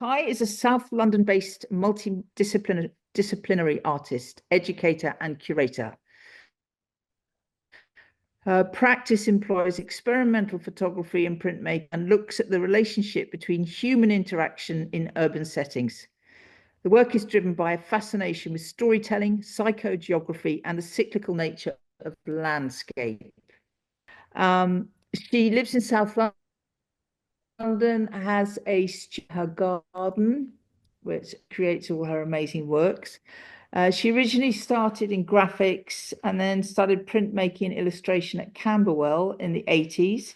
Kai is a South London-based multidisciplinary artist, educator, and curator. Her practice employs experimental photography and printmaking and looks at the relationship between human interaction in urban settings. The work is driven by a fascination with storytelling, psychogeography, and the cyclical nature of landscape. She lives in South London, has her garden, which creates all her amazing works. She originally started in graphics and then started printmaking and illustration at Camberwell in the 80s.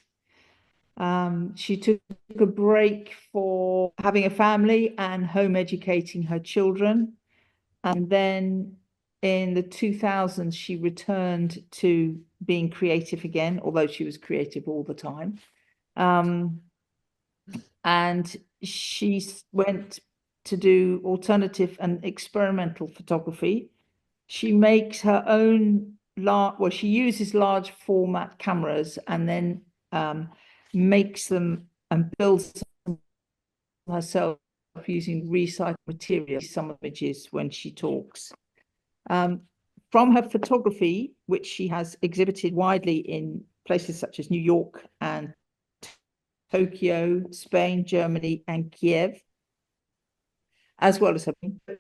She took a break for having a family and home educating her children. And then in the 2000s, she returned to being creative again, although she was creative all the time. And she went to do alternative and experimental photography. She makes her own she uses large format cameras and then makes them and builds them herself using recycled materials, some images when she talks. From her photography, which she has exhibited widely in places such as New York and Tokyo, Spain, Germany, and Kiev, as well as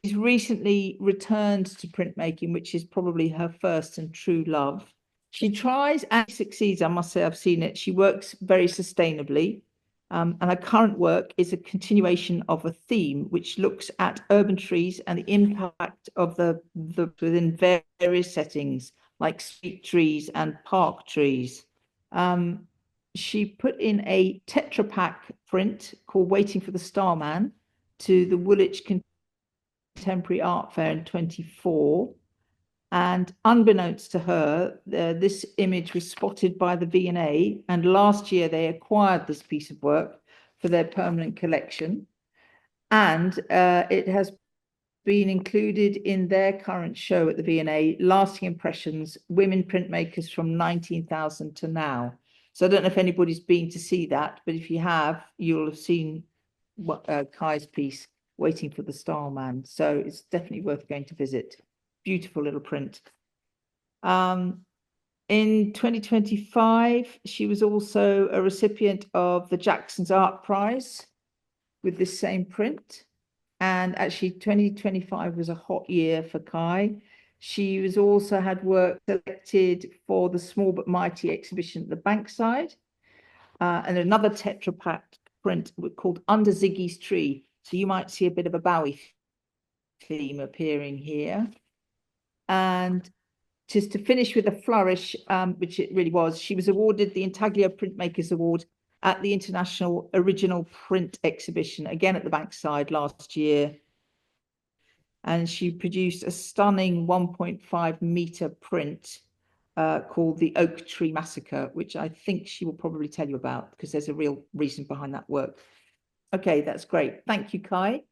she's recently returned to printmaking, which is probably her first and true love. She tries and succeeds, I must say, I've seen it. She works very sustainably. And her current work is a continuation of a theme which looks at urban trees and the impact of the within various settings, like street trees and park trees. She put in a Tetra Pak print called Waiting for the Starman to the Woolwich Contemporary Art Fair in 24. And unbeknownst to her, this image was spotted by the V&A, and last year they acquired this piece of work for their permanent collection. And it has been included in their current show at the V&A, Lasting Impressions, Women Printmakers from 19,000 to Now. So I don't know if anybody's been to see that, but if you have, you'll have seen Kai's piece, Waiting for the Starman. So it's definitely worth going to visit. Beautiful little print. In 2025, she was also a recipient of the Jackson's Art Prize with this same print. And actually 2025 was a hot year for Kai. She was also had work selected for the Small But Mighty exhibition at the Bankside, and another Tetra Pak print called Under Ziggy's Tree. So you might see a bit of a Bowie theme appearing here. And just to finish with a flourish, which it really was, she was awarded the Intaglio Printmakers Award at the International Original Print Exhibition, again at the Bankside last year. And she produced a stunning 1.5 meter print called The Oak Tree Massacre, which I think she will probably tell you about because there's a real reason behind that work. Okay, that's great. Thank you, Kai.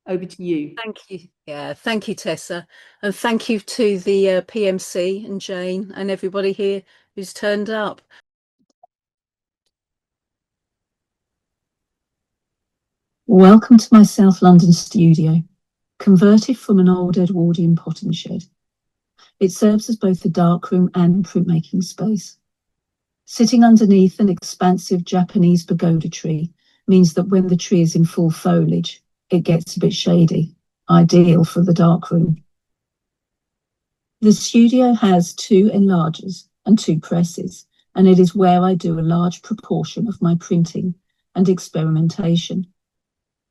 Over to you. Thank you. Yeah, thank you, Tessa. And thank you to the PMC and Jane and everybody here who's turned up. Welcome to my South London studio, converted from an old Edwardian potting shed. It serves as both a darkroom and printmaking space. Sitting underneath an expansive Japanese pagoda tree means that when the tree is in full foliage, it gets a bit shady, ideal for the darkroom. The studio has 2 enlargers and 2 presses, and it is where I do a large proportion of my printing and experimentation.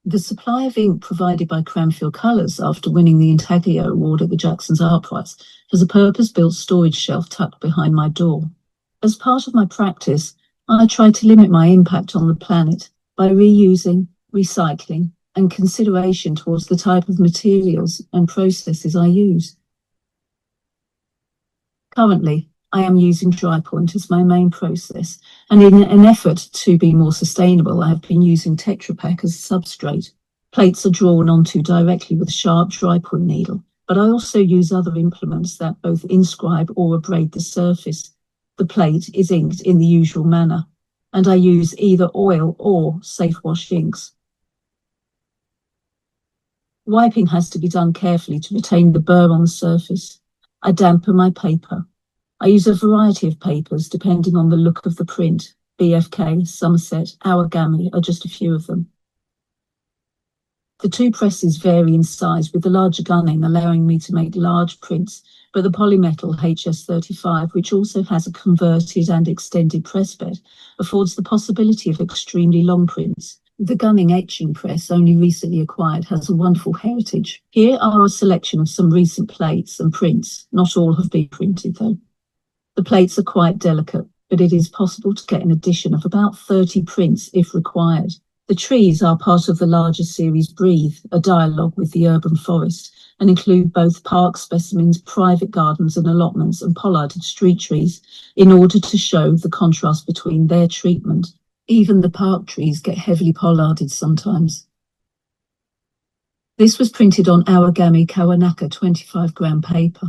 The supply of ink provided by Cranfield Colours after winning the Intaglio Award at the Jackson's Art Prize has a purpose-built storage shelf tucked behind my door. As part of my practice, I try to limit my impact on the planet by reusing, recycling, and consideration towards the type of materials and processes I use. Currently, I am using dry point as my main process, and in an effort to be more sustainable, I have been using Tetra Pak as a substrate. Plates are drawn onto directly with a sharp dry point needle, but I also use other implements that both inscribe or abrade the surface. The plate is inked in the usual manner, and I use either oil or safe wash inks. Wiping has to be done carefully to retain the burr on the surface. I dampen my paper. I use a variety of papers depending on the look of the print. BFK, Somerset, Origami are just a few of them. The two presses vary in size, with the larger gunning allowing me to make large prints, but the polymetal HS35, which also has a converted and extended press bed, affords the possibility of extremely long prints. The gunning etching press, only recently acquired, has a wonderful heritage. Here are a selection of some recent plates and prints. Not all have been printed though. The plates are quite delicate, but it is possible to get an edition of about 30 prints if required. The trees are part of the larger series Breathe, a dialogue with the urban forest, and include both park specimens, private gardens and allotments, and pollarded street trees, in order to show the contrast between their treatment. Even the park trees get heavily pollarded sometimes. This was printed on Origami Kawanaka 25-gram paper.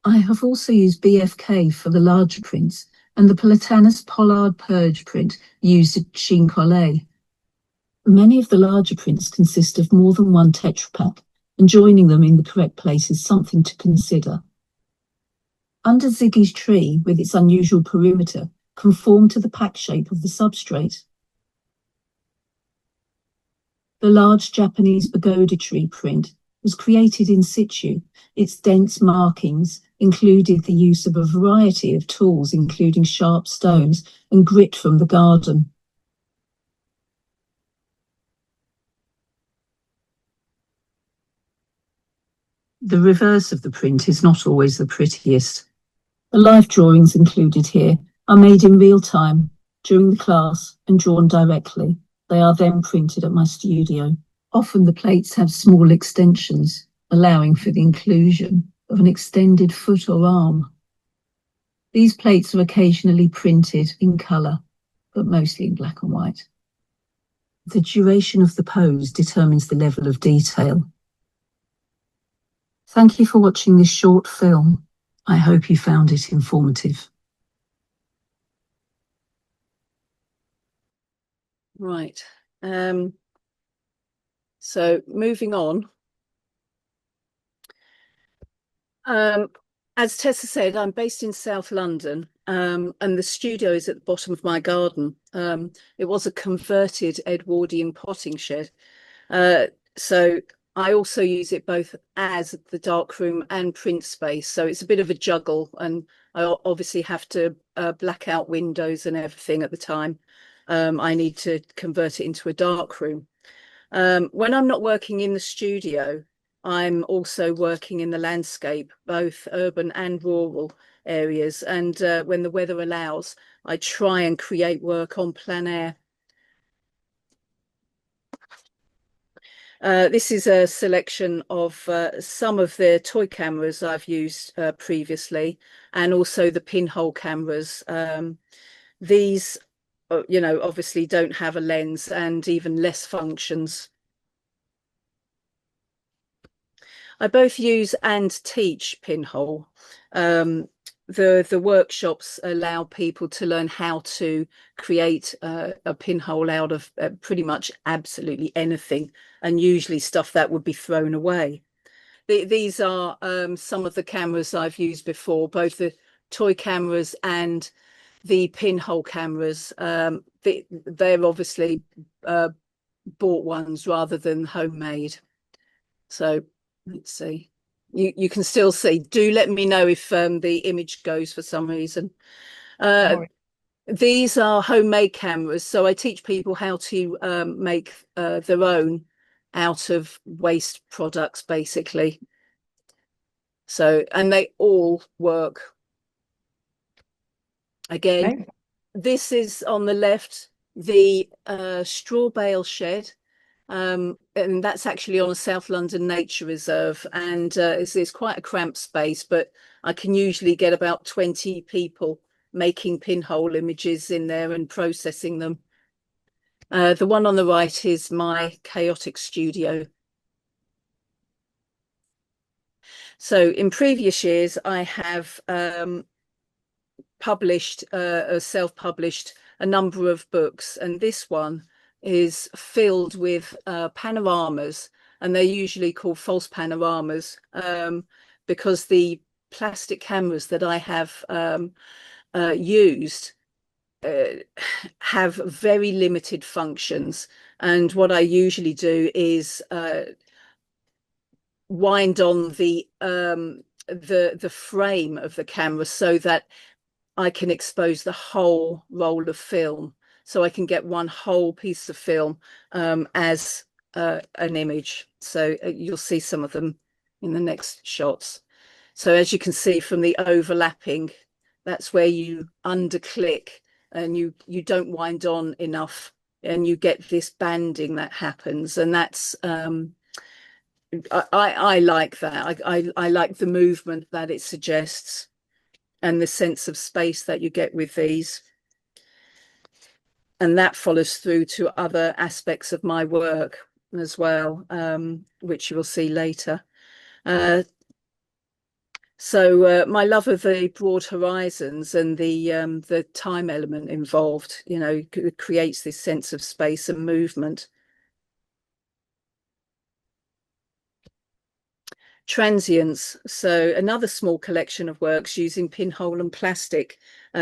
I have also used BFK for the larger prints, and the Platanus Pollard Purge print used a Sheen Collet. Many of the larger prints consist of more than one Tetra Pak, and joining them in the correct place is something to consider. Under Ziggy's tree, with its unusual perimeter, conformed to the pack shape of the substrate. The large Japanese pagoda tree print was created in situ. Its dense markings included the use of a variety of tools, including sharp stones and grit from the garden. The reverse of the print is not always the prettiest. The life drawings included here are made in real time during the class and drawn directly. They are then printed at my studio. Often the plates have small extensions, allowing for the inclusion of an extended foot or arm. These plates are occasionally printed in colour, but mostly in black and white. The duration of the pose determines the level of detail. Thank you for watching this short film. I hope you found it informative. Right. So moving on. As Tessa said, I'm based in South London, and the studio is at the bottom of my garden. It was a converted Edwardian potting shed. So I also use it both as the darkroom and print space. So it's a bit of a juggle, and I obviously have to black out windows and everything at the time. I need to convert it into a darkroom. When I'm not working in the studio, I'm also working in the landscape, both urban and rural areas. And when the weather allows, I try and create work on plein air. This is a selection of some of the toy cameras I've used previously, and also the pinhole cameras. These, obviously don't have a lens and even less functions. I both use and teach pinhole. The workshops allow people to learn how to create a pinhole out of pretty much absolutely anything, and usually stuff that would be thrown away. These are some of the cameras I've used before, both the toy cameras and the pinhole cameras. They're obviously bought ones rather than homemade. So let's see. You can still see. Do let me know if the image goes for some reason. These are homemade cameras, so I teach people how to make their own out of waste products, basically. So, and they all work. Again, okay. This is on the left, the straw bale shed. And that's actually on a South London nature reserve, and it's quite a cramped space, but I can usually get about 20 people making pinhole images in there and processing them. The one on the right is my chaotic studio. So in previous years, I have published, self-published a number of books, and this one is filled with panoramas, and they're usually called false panoramas because the plastic cameras that I have used have very limited functions. And what I usually do is wind on the frame of the camera so that I can expose the whole roll of film, so I can get one whole piece of film as an image. So you'll see some of them in the next shots. So as you can see from the overlapping, that's where you underclick and you don't wind on enough, and you get this banding that happens. And that's I like that. I like the movement that it suggests and the sense of space that you get with these. And that follows through to other aspects of my work as well, which you will see later. So my love of the broad horizons and the time element involved, you know, creates this sense of space and movement. Transients, so another small collection of works using pinhole and plastic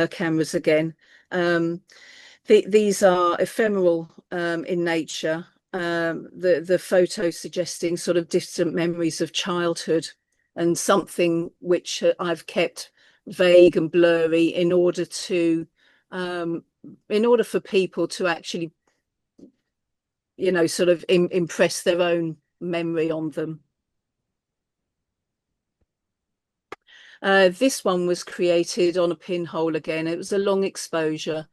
cameras again. These are ephemeral in nature, the photo suggesting sort of distant memories of childhood and something which I've kept vague and blurry in order for people to actually, you know, sort of impress their own memory on them. This one was created on a pinhole again. It was a long exposure.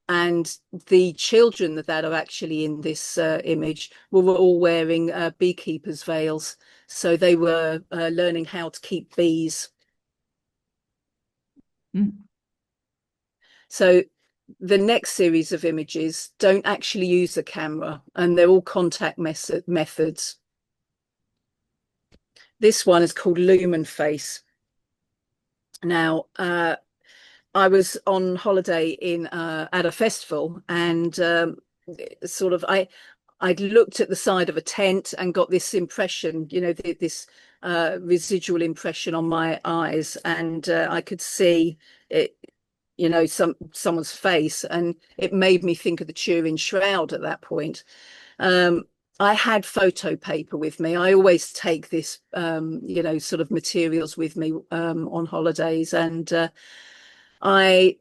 And the children that are actually in this image were all wearing beekeepers' veils. So they were learning how to keep bees. Mm. So the next series of images don't actually use a camera, and they're all contact methods. This one is called Lumen Face. Now, I was on holiday in at a festival, and sort of I'd looked at the side of a tent and got this impression, you know, this residual impression on my eyes, and I could see it, you know, someone's face, and it made me think of the Turin Shroud at that point. I had photo paper with me. I always take this, you know, sort of materials with me on holidays, and I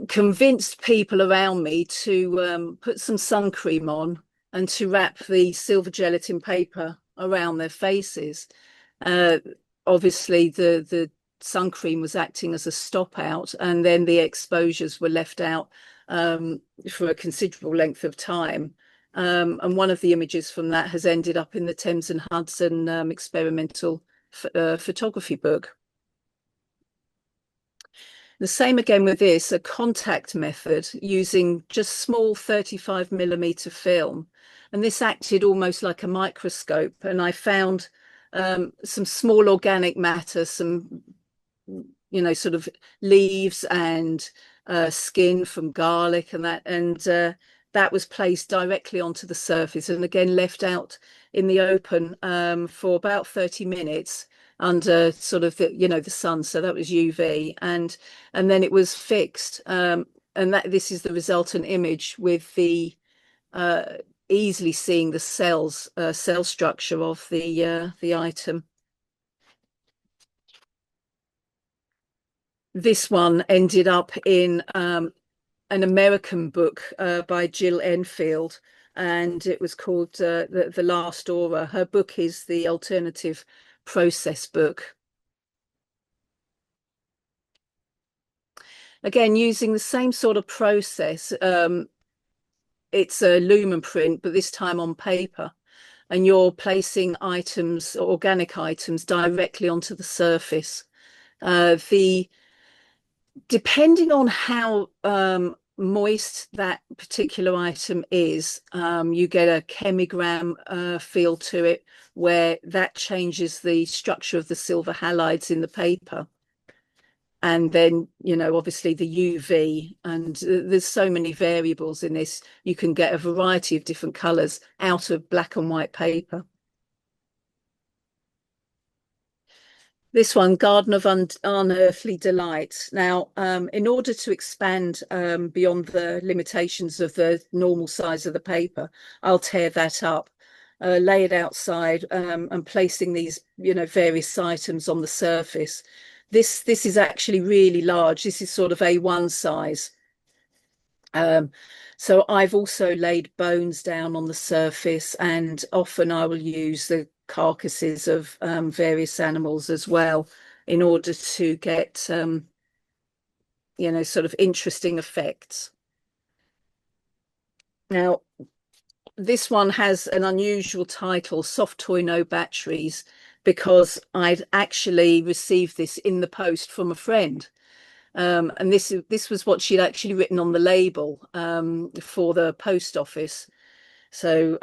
convinced people around me to put some sun cream on and to wrap the silver gelatin paper around their faces. Obviously, the sun cream was acting as a stop out, and then the exposures were left out for a considerable length of time. And one of the images from that has ended up in the Thames and Hudson experimental photography book. The same again with this, a contact method using just small 35mm film. And this acted almost like a microscope. And I found some small organic matter, some, you know, sort of leaves and skin from garlic and that. And that was placed directly onto the surface and again left out in the open for about 30 minutes under sort of the, you know, the sun. So that was UV, and then it was fixed. And that this is the resultant image with the easily seeing the cells, cell structure of the item. This one ended up in an American book by Jill Enfield, and it was called the Last Aura. Her book is the Alternative Process book. Again, using the same sort of process. It's a lumen print, but this time on paper, and you're placing items, organic items, directly onto the surface. Depending on how moist that particular item is, you get a chemigram feel to it, where that changes the structure of the silver halides in the paper. And then, you know, obviously the UV, and there's so many variables in this. You can get a variety of different colors out of black and white paper. This one, Garden of Unearthly Delight. Now, in order to expand beyond the limitations of the normal size of the paper, I'll tear that up, lay it outside, and placing these, you know, various items on the surface. This is actually really large. This is sort of A1 size. So I've also laid bones down on the surface, and often I will use the carcasses of various animals as well in order to get, you know, sort of interesting effects. Now, this one has an unusual title, Soft Toy No Batteries, because I'd actually received this in the post from a friend. And this was what she'd actually written on the label for the post office. So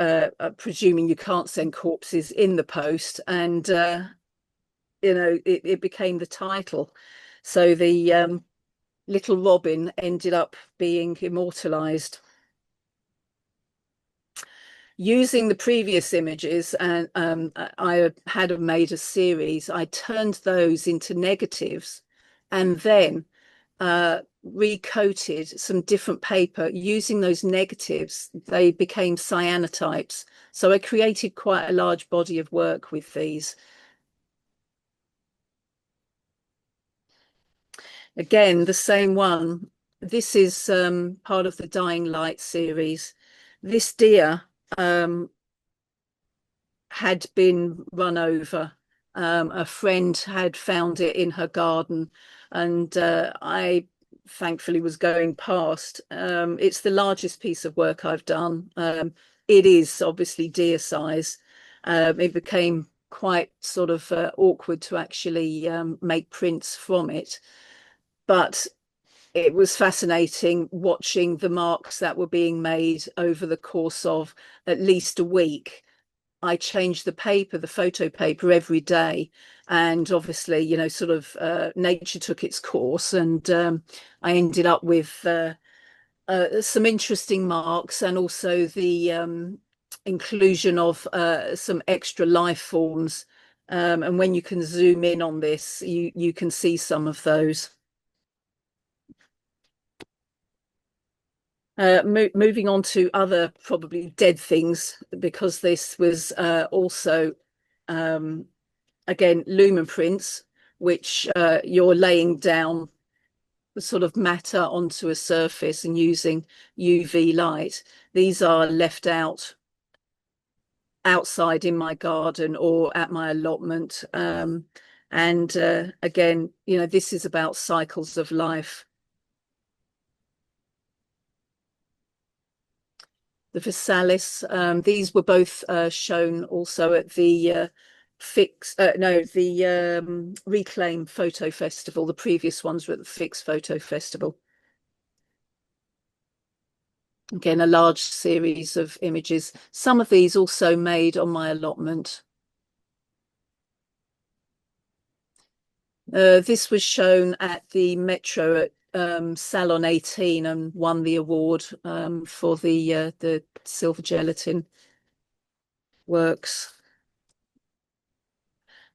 presuming you can't send corpses in the post, and you know, it became the title. So the little Robin ended up being immortalized. Using the previous images, and I had made a series, I turned those into negatives and then recoated some different paper. Using those negatives, they became cyanotypes. So I created quite a large body of work with these. Again, the same one. This is part of the Dying Light series. This deer had been run over. A friend had found it in her garden, and I thankfully was going past. It's the largest piece of work I've done. It is obviously deer size. It became quite sort of awkward to actually make prints from it, but it was fascinating watching the marks that were being made over the course of at least a week. I changed the paper, the photo paper, every day. And obviously, you know, sort of nature took its course, and I ended up with some interesting marks, and also the inclusion of some extra life forms. And when you can zoom in on this, you can see some of those. Moving on to other probably dead things, because this was also, again, lumen prints, which you're laying down sort of matter onto a surface and using UV light. These are left out outside in my garden or at my allotment. And again, you know, this is about cycles of life. The Versalis, these were both shown also at the Reclaim Photo Festival. The previous ones were at the Fix Photo Festival. Again, a large series of images. Some of these also made on my allotment. This was shown at the Metro at Salon 18 and won the award for the silver gelatin works.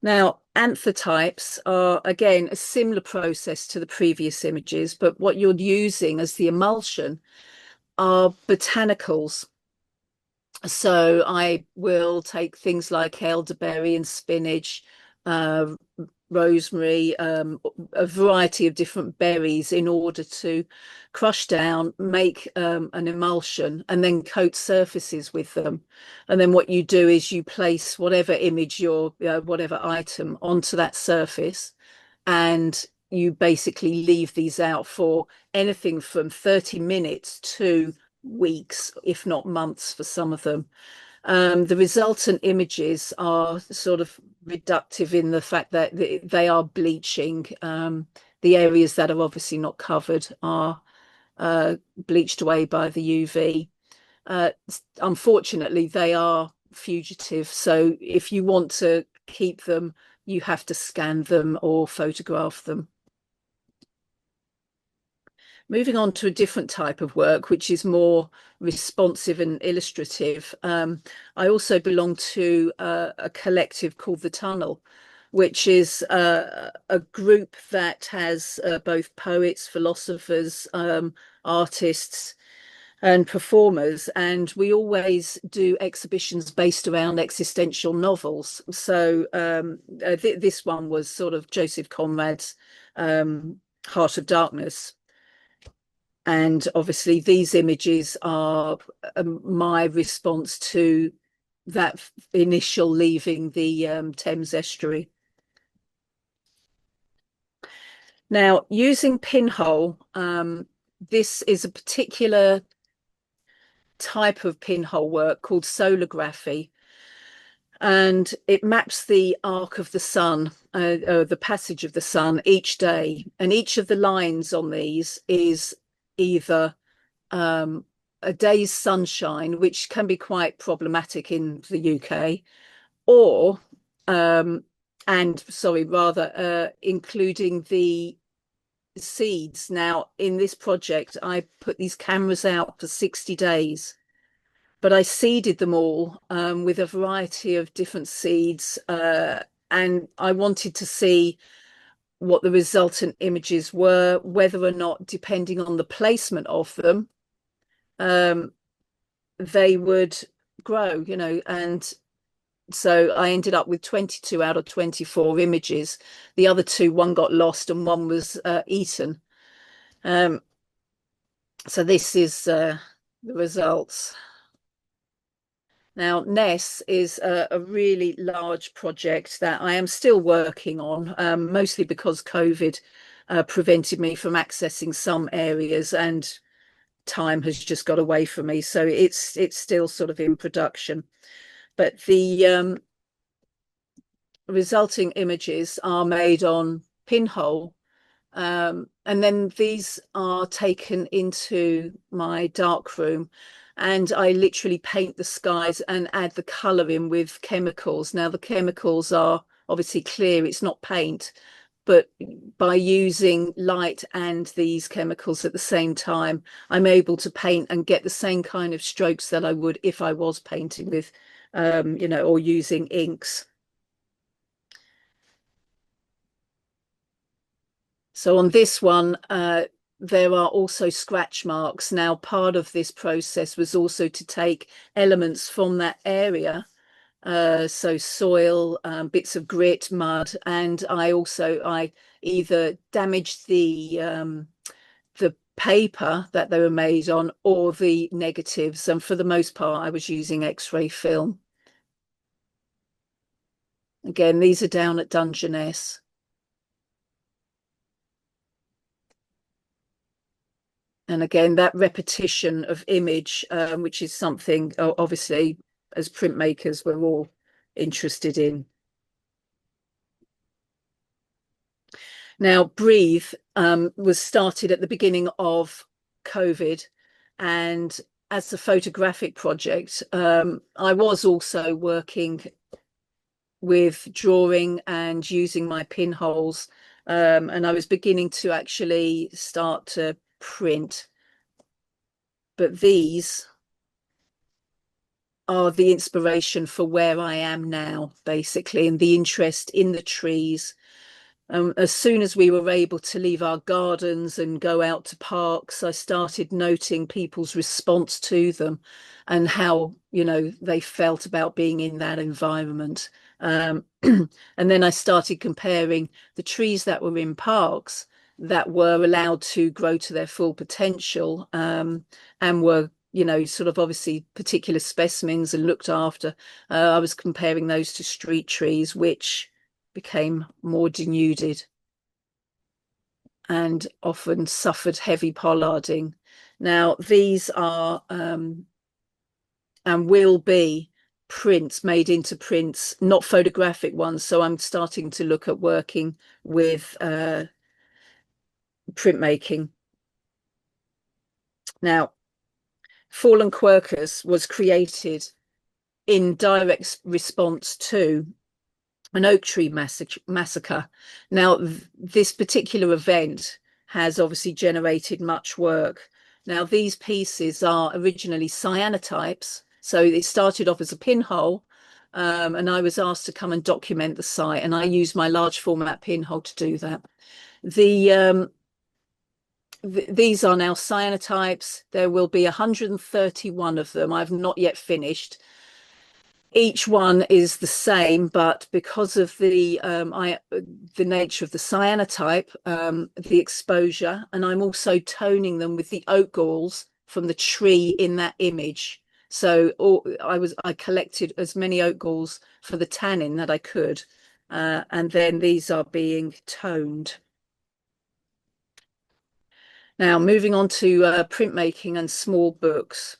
Now, anthotypes are, again, a similar process to the previous images, but what you're using as the emulsion are botanicals. So I will take things like elderberry and spinach, rosemary, a variety of different berries in order to crush down, make an emulsion, and then coat surfaces with them. And then what you do is you place whatever image whatever item onto that surface, and you basically leave these out for anything from 30 minutes to weeks, if not months for some of them. The resultant images are sort of reductive in the fact that they are bleaching. The areas that are obviously not covered are bleached away by the UV. Unfortunately, they are fugitive. So if you want to keep them, you have to scan them or photograph them. Moving on to a different type of work, which is more responsive and illustrative. I also belong to a collective called The Tunnel, which is a group that has both poets, philosophers, artists, and performers, and we always do exhibitions based around existential novels. So this one was sort of Joseph Conrad's Heart of Darkness. And obviously these images are my response to that initial leaving the Thames estuary. Now, using pinhole, this is a particular type of pinhole work called solography, and it maps the arc of the sun, the passage of the sun each day, and each of the lines on these is either a day's sunshine, which can be quite problematic in the UK, or including the seeds. Now, in this project, I put these cameras out for 60 days, but I seeded them all with a variety of different seeds, and I wanted to see what the resultant images were, whether or not, depending on the placement of them, they would grow, you know. And so I ended up with 22 out of 24 images. The other two, one got lost and one was eaten. So this is the results. Now, Ness is a really large project that I am still working on, mostly because COVID prevented me from accessing some areas, and time has just got away from me. So it's still sort of in production. But the resulting images are made on pinhole, and then these are taken into my darkroom, and I literally paint the skies and add the colour in with chemicals. Now, the chemicals are obviously clear, it's not paint, but by using light and these chemicals at the same time, I'm able to paint and get the same kind of strokes that I would if I was painting with, you know, or using inks. So on this one, there are also scratch marks. Now, part of this process was also to take elements from that area, so soil, bits of grit, mud, and I either damaged the paper that they were made on or the negatives, and for the most part I was using X-ray film. Again, these are down at Dungeness. And again, that repetition of image, which is something obviously as printmakers we're all interested in. Now, Breathe was started at the beginning of COVID, and as a photographic project, I was also working with drawing and using my pinholes, and I was beginning to actually start to print. But these are the inspiration for where I am now, basically, and the interest in the trees. As soon as we were able to leave our gardens and go out to parks, I started noting people's response to them and how, you know, they felt about being in that environment. And then I started comparing the trees that were in parks that were allowed to grow to their full potential, and were, you know, sort of obviously particular specimens and looked after. I was comparing those to street trees, which became more denuded and often suffered heavy pollarding. Now, these are and will be prints made into prints, not photographic ones. So I'm starting to look at working with printmaking. Now, Fallen Quercus was created in direct response to an oak tree massacre. Now, this particular event has obviously generated much work. Now, these pieces are originally cyanotypes. So it started off as a pinhole, and I was asked to come and document the site, and I used my large format pinhole to do that. These are now cyanotypes. There will be 131 of them. I've not yet finished. Each one is the same, but because of the nature of the cyanotype, the exposure, and I'm also toning them with the oak galls from the tree in that image. So I collected as many oak galls for the tannin that I could, and then these are being toned. Now, moving on to printmaking and small books.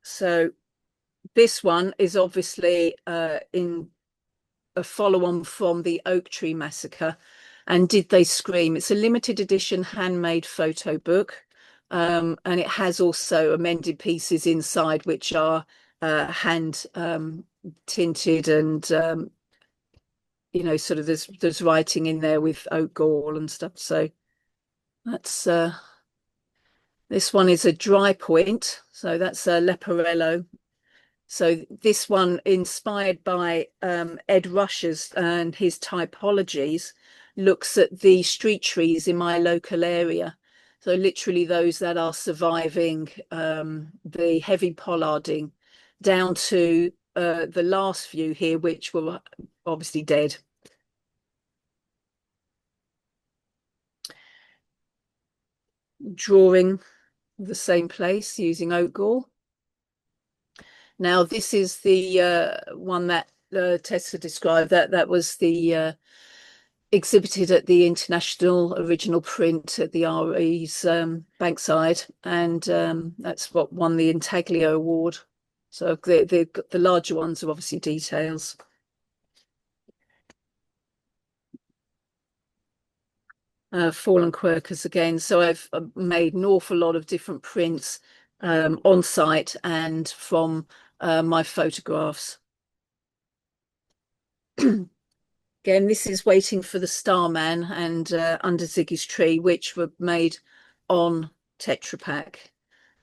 So this one is obviously in a follow-on from the Oak Tree Massacre and Did They Scream? It's a limited edition handmade photo book, and it has also amended pieces inside which are hand tinted, and you know, sort of there's writing in there with oak gall and stuff. So that's this one is a dry point, so that's a Leporello. So this one, inspired by Ed Rush's and his typologies, looks at the street trees in my local area. So literally those that are surviving the heavy pollarding, down to the last few here, which were obviously dead. Drawing the same place using oak gall. Now, this is the one that Tessa described. That was the exhibited at the International Original Print at the RE's Bankside, and that's what won the Intaglio Award. So the larger ones are obviously details. Fallen Quercus again. So I've made an awful lot of different prints on site and from my photographs. Again, this is Waiting for the Starman and Under Ziggy's Tree, which were made on Tetra Pak.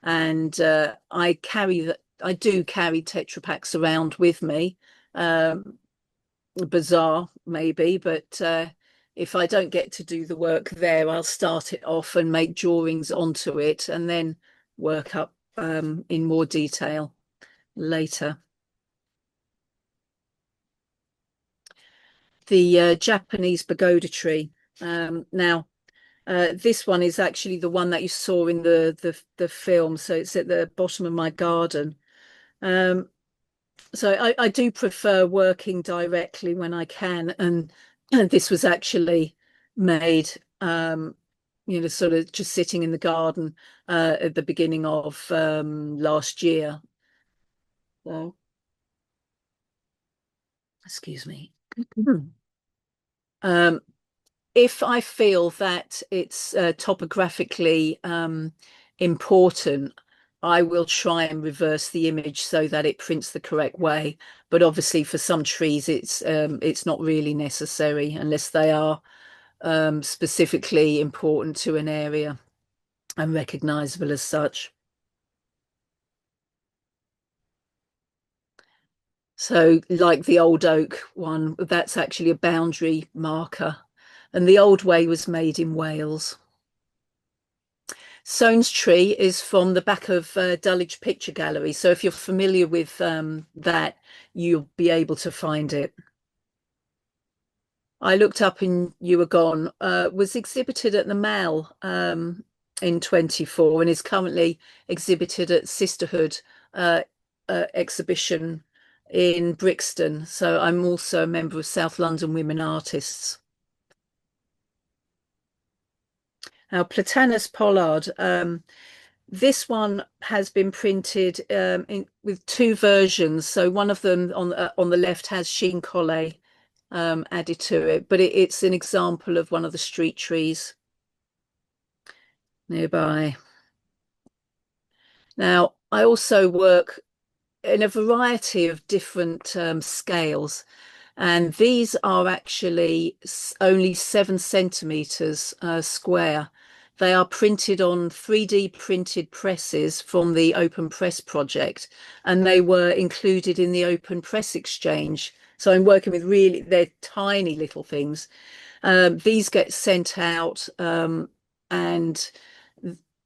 And I do carry Tetra Paks around with me. Bizarre, maybe, but if I don't get to do the work there, I'll start it off and make drawings onto it and then work up in more detail later. The Japanese pagoda tree. Now, this one is actually the one that you saw in the film, so it's at the bottom of my garden. So I do prefer working directly when I can, and this was actually made, you know, sort of just sitting in the garden at the beginning of last year. So, excuse me. If I feel that it's topographically important, I will try and reverse the image so that it prints the correct way. But obviously for some trees, it's not really necessary unless they are specifically important to an area and recognizable as such. So like the old oak one, that's actually a boundary marker. And the old way was made in Wales. Soane's tree is from the back of Dulwich Picture Gallery. So if you're familiar with that, you'll be able to find it. I looked up and you were gone. Was exhibited at the Mall in 24 and is currently exhibited at Sisterhood exhibition in Brixton. So I'm also a member of South London Women Artists. Now, Platanus pollard, this one has been printed with two versions. So one of them on the left has sheen colle added to it, but it's an example of one of the street trees nearby. Now, I also work in a variety of different scales. And these are actually only 7 centimeters square. They are printed on 3D printed presses from the Open Press project, and they were included in the Open Press Exchange. So I'm working with they're tiny little things. These get sent out, and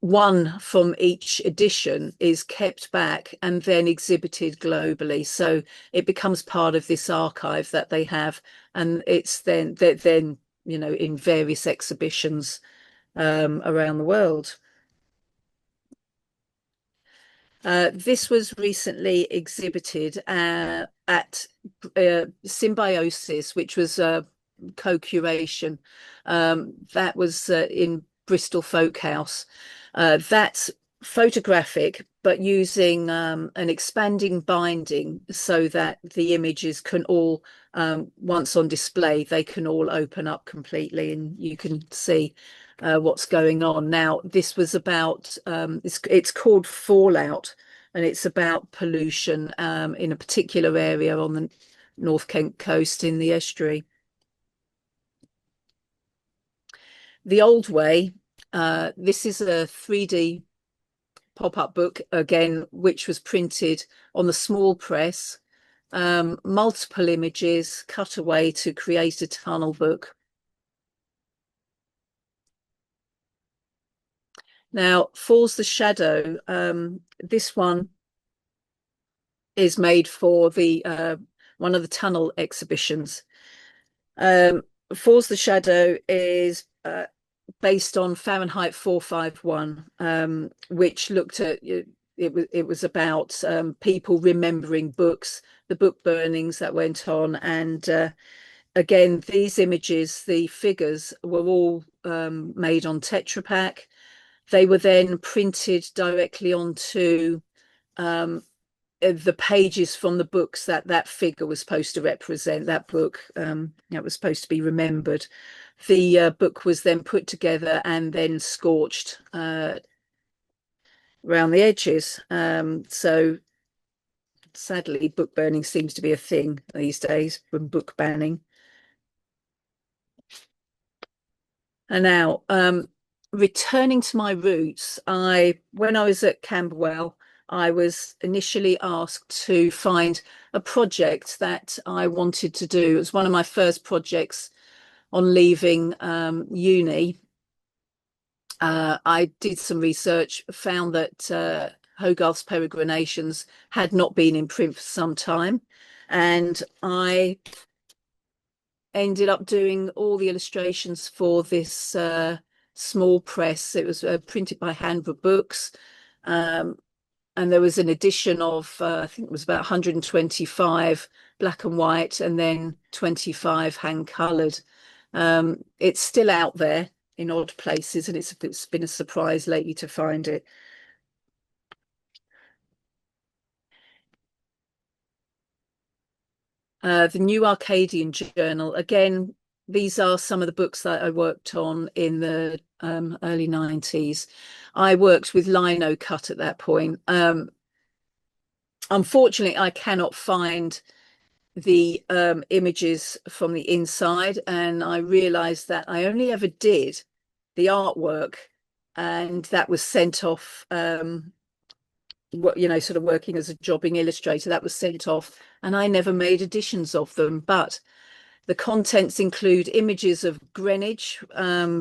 one from each edition is kept back and then exhibited globally. So it becomes part of this archive that they have, and it's then in various exhibitions around the world. This was recently exhibited at Symbiosis, which was co-curation. That was in Bristol Folk House. That's photographic, but using an expanding binding so that the images can all, once on display, they can all open up completely and you can see what's going on. Now, this was about, it's called Fallout, and it's about pollution in a particular area on the North Kent coast in the estuary. The Old Way, this is a 3D pop-up book, again, which was printed on the small press, multiple images cut away to create a tunnel book. Now, Falls the Shadow, this one is made for the one of the tunnel exhibitions. Falls the Shadow is based on Fahrenheit 451, which looked at it was about people remembering books, the book burnings that went on, and again, these images, the figures were all made on Tetra Pak. They were then printed directly onto the pages from the books that figure was supposed to represent, that book that was supposed to be remembered. The book was then put together and then scorched around the edges. So sadly, book burning seems to be a thing these days, from book banning. And now, returning to my roots, when I was at Camberwell, I was initially asked to find a project that I wanted to do. It was one of my first projects on leaving uni. I did some research, found that Hogarth's Peregrinations had not been in print for some time, and I ended up doing all the illustrations for this small press. It was printed by Hanborough Books, and there was an edition of I think it was about 125 black and white and then 25 hand coloured. It's still out there in odd places, and it's been a surprise lately to find it. The New Arcadian Journal, again, these are some of the books that I worked on in the early 90s. I worked with lino cut at that point. Unfortunately, I cannot find the images from the inside, and I realized that I only ever did the artwork, and that was sent off, sort of working as a jobbing illustrator, that was sent off, and I never made editions of them. But the contents include images of Greenwich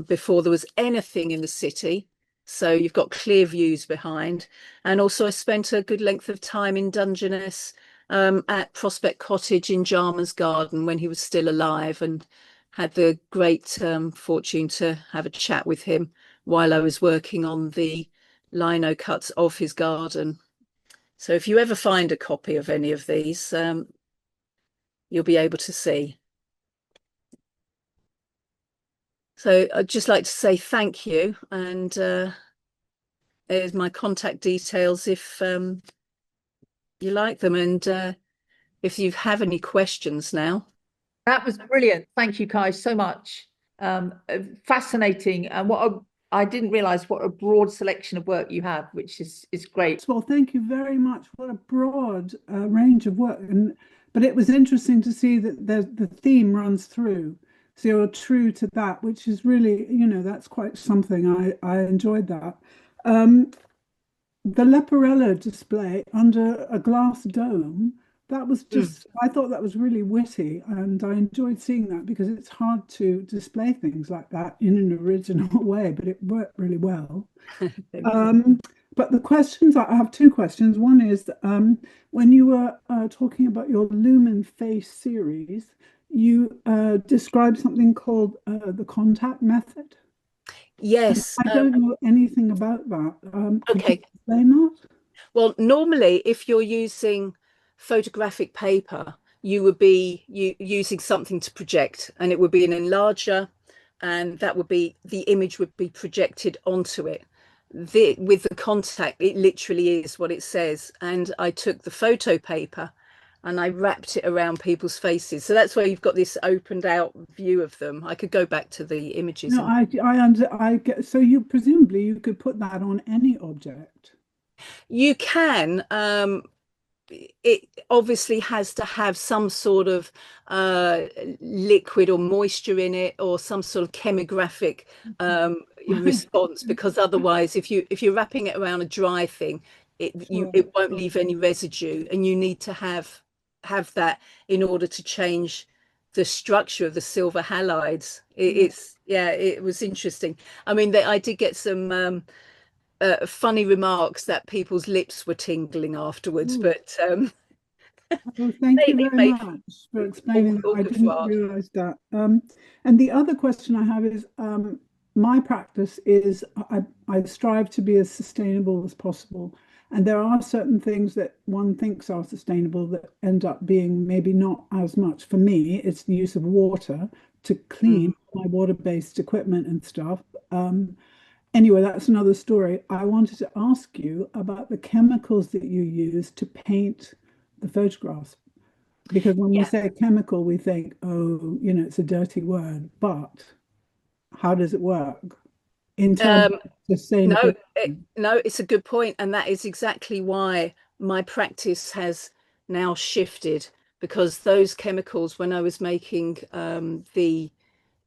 before there was anything in the city, so you've got clear views behind. And also I spent a good length of time in Dungeness at Prospect Cottage in Jarman's garden when he was still alive, and had the great fortune to have a chat with him while I was working on the lino cuts of his garden. So if you ever find a copy of any of these, you'll be able to see. So I'd just like to say thank you, and here's my contact details if you like them, and if you have any questions now. That was brilliant. Thank you, Kai, so much. Fascinating. And I didn't realize what a broad selection of work you have, which is great. Well, thank you very much. What a broad range of work. And but it was interesting to see that the theme runs through. So you're true to that, which is really, that's quite something. I enjoyed that. The Leporello display under a glass dome, that was just, I thought that was really witty, and I enjoyed seeing that because it's hard to display things like that in an original way, but it worked really well. But the questions, I have two questions. One is, when you were talking about your Lumen Face series, you described something called the contact method. Yes. I don't know anything about that. Could Okay. you explain that? Well, normally, if you're using photographic paper, you would be using something to project, and it would be an enlarger, and that would be the image would be projected onto it. With the contact, it literally is what it says. And I took the photo paper and I wrapped it around people's faces. So that's where you've got this opened out view of them. I could go back to the images. No, I get, so you presumably you could put that on any object. You can. It obviously has to have some sort of liquid or moisture in it, or some sort of chemographic response, because otherwise, if you're wrapping it around a dry thing, it won't leave any residue, and you need to have that in order to change the structure of the silver halides. It was interesting. I mean, I did get some funny remarks that people's lips were tingling afterwards, but well, thank you very much for explaining that. I didn't realize that. And the other question I have is, my practice is I strive to be as sustainable as possible. And there are certain things that one thinks are sustainable that end up being maybe not as much. For me, it's the use of water to clean my water-based equipment and stuff. Anyway, that's another story. I wanted to ask you about the chemicals that you use to paint the photographs. Because when we say chemical, we think, oh, it's a dirty word. But how does it work in terms of sustainability? No, it's a good point. And that is exactly why my practice has now shifted, because those chemicals, when I was making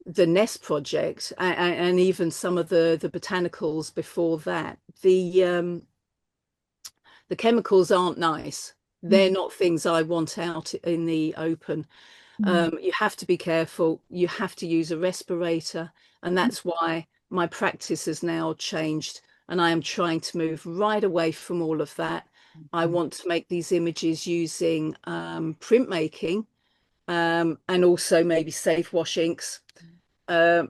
the Nest project, and even some of the botanicals before that, the chemicals aren't nice. They're not things I want out in the open. You have to be careful. You have to use a respirator, and that's why my practice has now changed, and I am trying to move right away from all of that. I want to make these images using printmaking, and also maybe safe wash inks. They're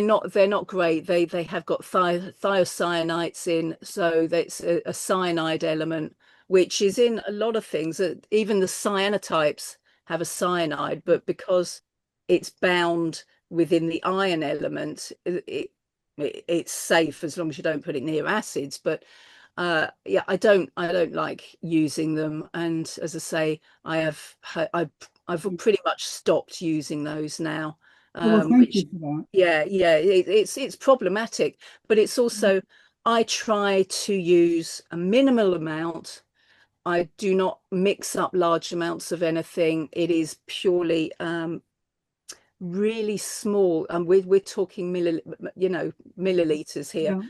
not great. They have got thiocyanides in, so that's a cyanide element, which is in a lot of things. Even the cyanotypes have a cyanide, but because it's bound within the iron element, it's safe as long as you don't put it near acids. But I don't like using them, and as I say, I've pretty much stopped using those now. Well, thank you for that. It's problematic, but it's also, I try to use a minimal amount. I do not mix up large amounts of anything. It is purely really small, and we're talking milliliters here.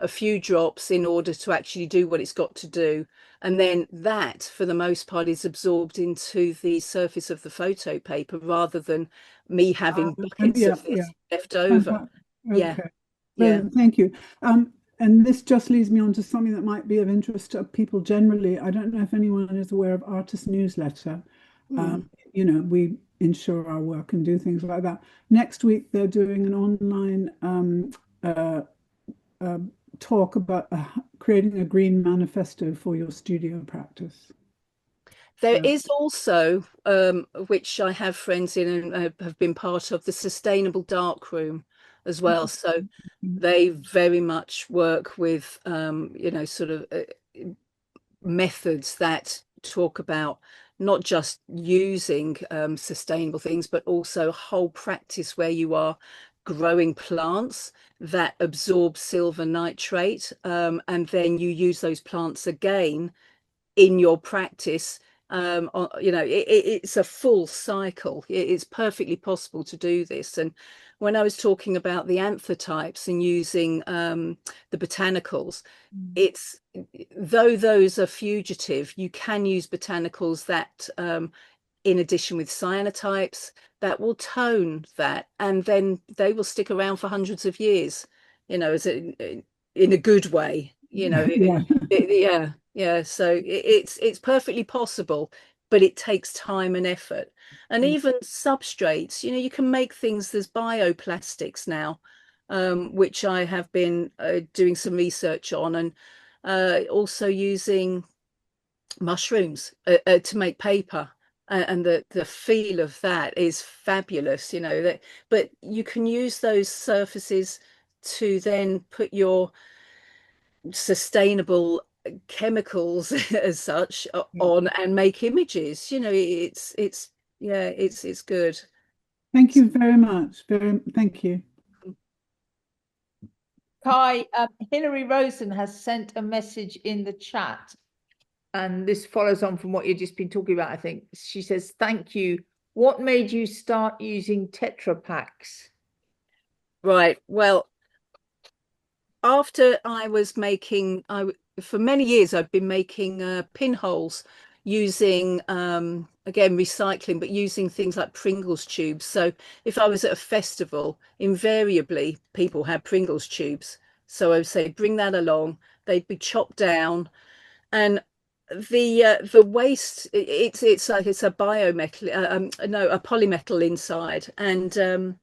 A few drops in order to actually do what it's got to do, and then that for the most part is absorbed into the surface of the photo paper, rather than me having buckets of this left over. Thank you. And this just leads me on to something that might be of interest to people generally. I don't know if anyone is aware of Artist Newsletter. We ensure our work and do things like that. Next week, they're doing an online talk about creating a green manifesto for your studio practice. There is also, which I have friends in and have been part of, the sustainable darkroom as well. So they very much work with, sort of methods that talk about not just using sustainable things, but also a whole practice where you are growing plants that absorb silver nitrate, and then you use those plants again in your practice You know, it's a full cycle. It's perfectly possible to do this. And when I was talking about the anthotypes and using the botanicals, it's, though those are fugitive, you can use botanicals that in addition with cyanotypes that will tone that, and then they will stick around for hundreds of years, you know, as in a good way, you know. Yeah, so it's perfectly possible, but it takes time and effort. And even substrates, you know, you can make things, there's bioplastics now, which I have been doing some research on, and also using mushrooms to make paper. And the feel of that is fabulous, you know, that, but you can use those surfaces to then put your sustainable chemicals as such on and make images. You know, it's yeah, it's good. Thank you very much. Thank you. Kai, Hilary Rosen has sent a message in the chat, and this follows on from what you've just been talking about, I think. She says, thank you. What made you start using Tetra Paks? Right. Well, after I was making, for many years, I've been making pinholes using, again, recycling, but using things like Pringles tubes. So if I was at a festival, invariably people had Pringles tubes. So I would say, bring that along. They'd be chopped down, and the waste, it's like it's a biometal, no, a polymetal inside, and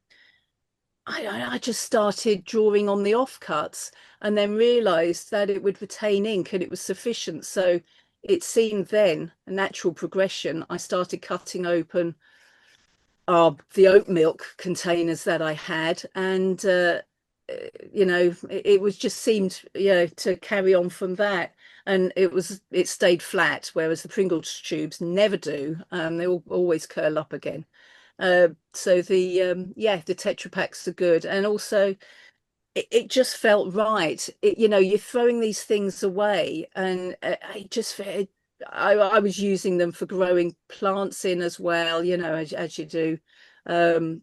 I just started drawing on the offcuts, and then realized that it would retain ink and it was sufficient. So it seemed then a natural progression. I started cutting open the oat milk containers that I had, and you know, it was just seemed, you know, to carry on from that. And it stayed flat, whereas the Pringles tubes never do. They always curl up again. So the the Tetra Paks are good, and also it just felt right. You know, you're throwing these things away, and I was using them for growing plants in as well, you know, as you do. And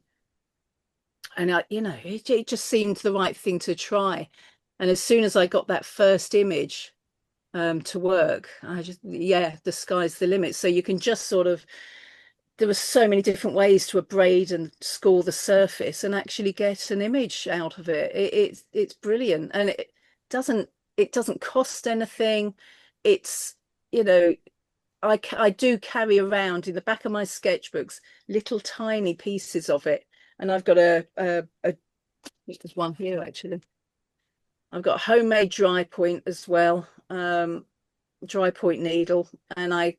you know, it just seemed the right thing to try. And as soon as I got that first image to work, I just, the sky's the limit. So you can just sort of, there were so many different ways to abrade and score the surface and actually get an image out of it. It's brilliant, and doesn't it doesn't cost anything. It's, you know, I do carry around in the back of my sketchbooks little tiny pieces of it, and I've got there's one here actually. I've got a homemade dry point as well, dry point needle, and I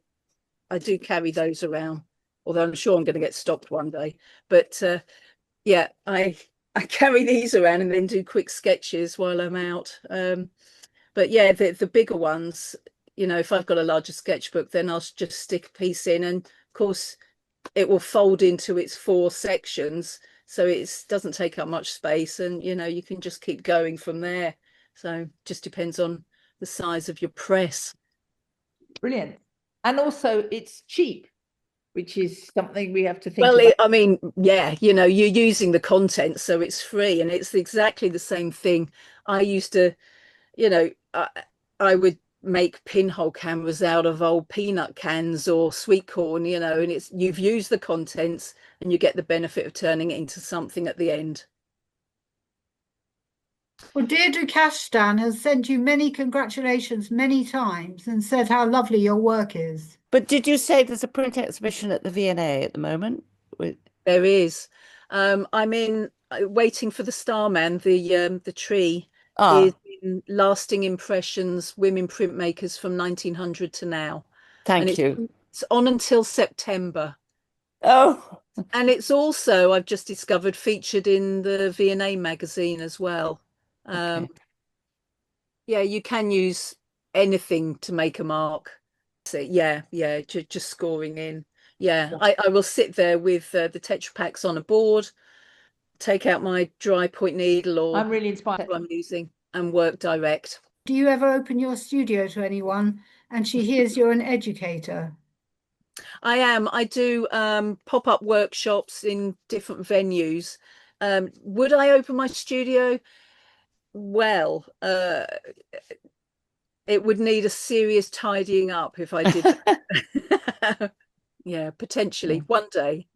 do carry those around, although I'm sure I'm going to get stopped one day. But yeah, I carry these around and then do quick sketches while I'm out. But yeah, the bigger ones, you know, if I've got a larger sketchbook, then I'll just stick a piece in, and of course it will fold into its 4 sections, so it doesn't take up much space, and you know, you can just keep going from there. So just depends on the size of your press. Brilliant. And also it's cheap, which is something we have to think about. I mean, yeah, you know, you're using the content, so it's free, and it's exactly the same thing. I used to, you know, I would make pinhole cameras out of old peanut cans or sweet corn, you know, and you've used the contents and you get the benefit of turning it into something at the end. Well, Deirdre Cashdan has sent you many congratulations many times and said how lovely your work is. But did you say there's a print exhibition at the V&A at the moment? There is. I'm in waiting for the Starman, the tree. Is in Lasting Impressions, Women Printmakers from 1900 to now. Thank you. It's on until September. Oh. And it's also, I've just discovered, featured in the V&A magazine as well. Okay. Yeah, you can use anything to make a mark. So yeah, just scoring in. Yeah, I will sit there with the Tetra Paks on a board, take out my dry point needle or I'm really inspired. I'm using, and work direct. Do you ever open your studio to anyone and she hears you're an educator? I am. I do pop-up workshops in different venues. Would I open my studio? Well, it would need a serious tidying up if I did that. Yeah, potentially. One day.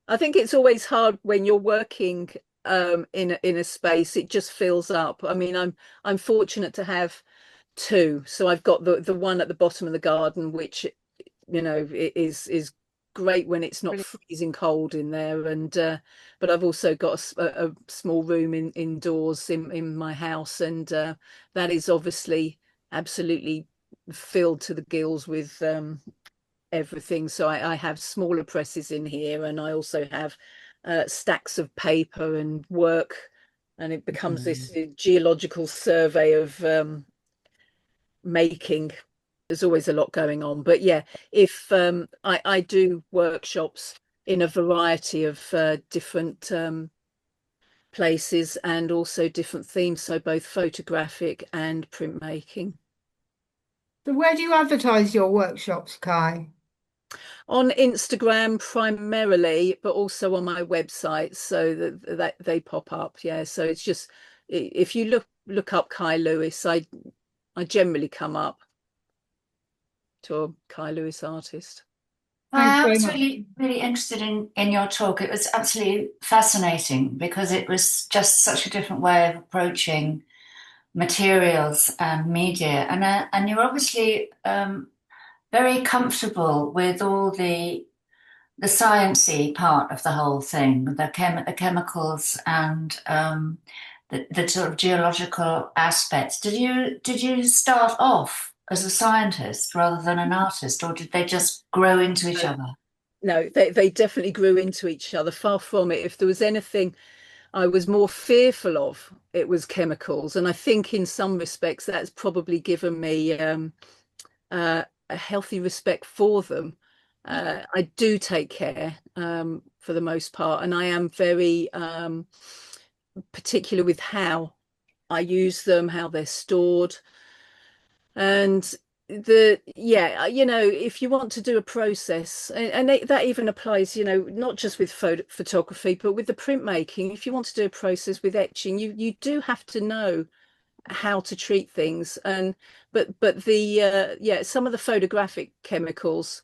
I think it's always hard when you're working in a space, it just fills up. I mean, I'm fortunate to have two. So I've got the one at the bottom of the garden, which is great when it's not Brilliant. freezing cold in there, and but I've also got a small room indoors in my house, and that is obviously absolutely filled to the gills with everything. So I have smaller presses in here, and I also have stacks of paper and work, and it becomes this geological survey of making. There's always a lot going on, but yeah, if I do workshops in a variety of different places and also different themes, so both photographic and printmaking. So where do you advertise your workshops, Kai? On Instagram primarily, but also on my website, so that they pop up. Yeah, so it's just if you look up Kai Lewis, I generally come up to a Kai Lewis artist. Thanks I very was much. really interested in your talk. It was absolutely fascinating because it was just such a different way of approaching materials and media, and you're obviously very comfortable with all the sciencey part of the whole thing, the chemicals and the sort of geological aspects. Did you start off as a scientist rather than an artist, or did they just grow into each other? No, they definitely grew into each other. Far from it. If there was anything I was more fearful of, it was chemicals, and I think in some respects that's probably given me a healthy respect for them. I do take care for the most part, and I am very particular with how I use them, how they're stored, and if you want to do a process, and that even applies, not just with photography, but with the printmaking. If you want to do a process with etching, you do have to know how to treat things, and but the some of the photographic chemicals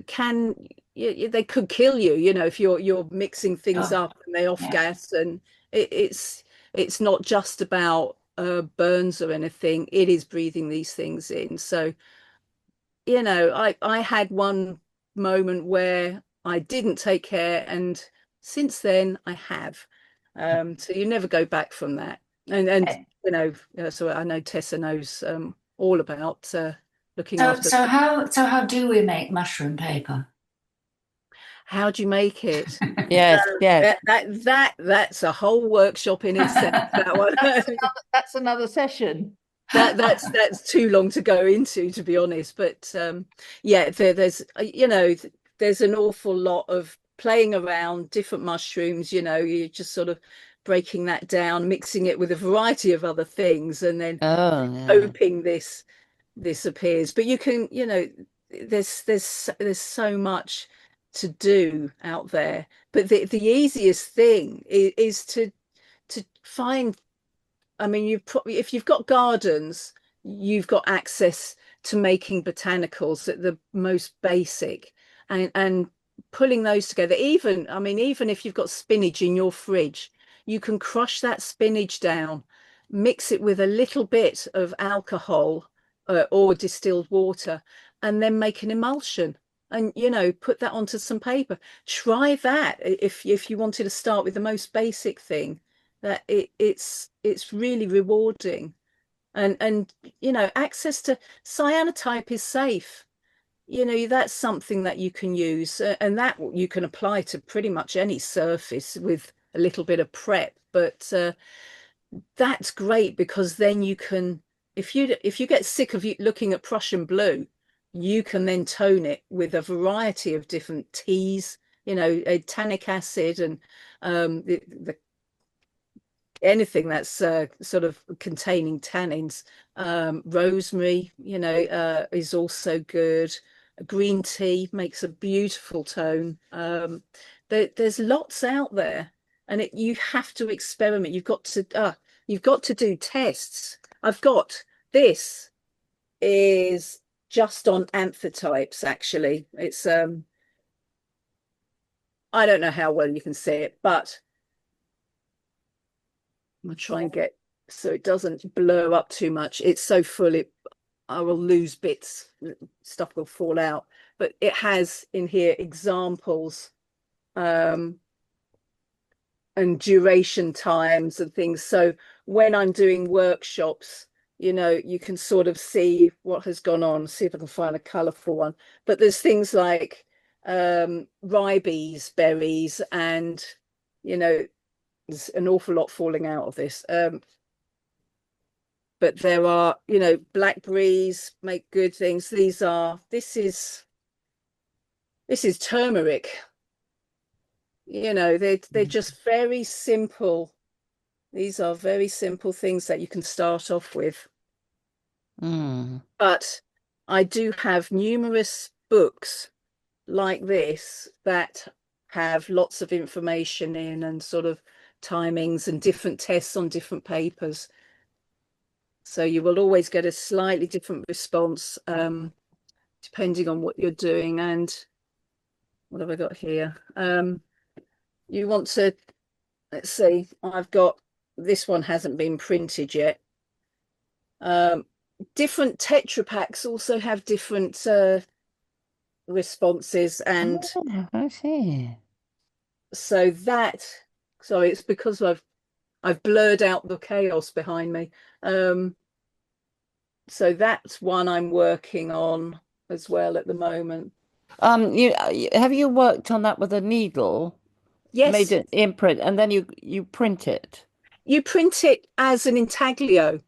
can they could kill you, if you're mixing things Oh, up and they off yeah. gas, and it's not just about burns or anything. It is breathing these things in. So I had one moment where I didn't take care, and since then I have. So you never go back from that. And so I know Tessa knows all about looking So, after. so how do we make mushroom paper? How do you make it? Yes, yes. That's a whole workshop in itself. That one. That's another session. That's too long to go into, to be honest. But there's an awful lot of playing around different mushrooms. You're just sort of breaking that down, mixing it with a variety of other things, and then Oh, yeah. hoping this appears. But you can, there's so much to do out there. But the easiest thing is to find. I mean, if you've got gardens, you've got access to making botanicals at the most basic, and pulling those together. Even if you've got spinach in your fridge, you can crush that spinach down, mix it with a little bit of alcohol or distilled water, and then make an emulsion. And put that onto some paper. Try that if you wanted to start with the most basic thing. That it's really rewarding, and access to cyanotype is safe. That's something that you can use, and that you can apply to pretty much any surface with a little bit of prep. But that's great, because then you can, if you get sick of looking at Prussian blue, you can then tone it with a variety of different teas, tannic acid, and the anything that's sort of containing tannins. Rosemary, is also good. Green tea makes a beautiful tone. There's lots out there, and you have to experiment. You've got to do tests. I've got this is just on amphitypes, actually. It's I don't know how well you can see it, but I'm gonna try and get so it doesn't blow up too much. It's so full I will lose bits, stuff will fall out. But it has in here examples and duration times and things. So when I'm doing workshops, you can sort of see what has gone on. See if I can find a colourful one. But there's things like ribes berries, and there's an awful lot falling out of this. But there are, blackberries make good things. This is turmeric. They're just very simple. These are very simple things that you can start off with. But I do have numerous books like this that have lots of information in, and sort of timings and different tests on different papers. So you will always get a slightly different response depending on what you're doing. And what have I got here? You want to, let's see, I've got, this one hasn't been printed yet. Different Tetra Paks also have different responses, and I see. so sorry, it's because I've blurred out the chaos behind me. So that's one I'm working on as well at the moment. Have you worked on that with a needle? Yes. Made an imprint, and then you print it. You print it as an intaglio.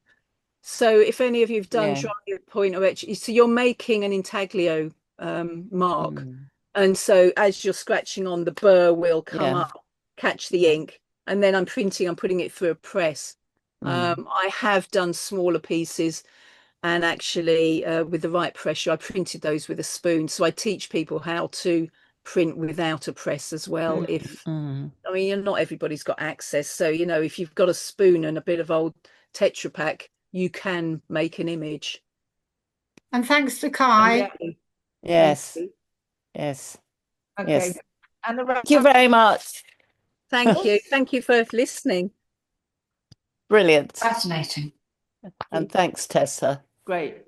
So if any of you've done Yeah. dry point or etch, so you're making an intaglio mark. And so as you're scratching on, the burr will come up, catch the ink, and then I'm putting it through a press. I have done smaller pieces, and actually with the right pressure, I printed those with a spoon. So I teach people how to print without a press as well. I mean, not everybody's got access. So, if you've got a spoon and a bit of old Tetra Pak, you can make an image. And thanks to Kai. Yes. Yes. Okay. Yes. And Thank you very much. Thank you. Thank you for listening. Brilliant. Fascinating. And thanks, Tessa. great.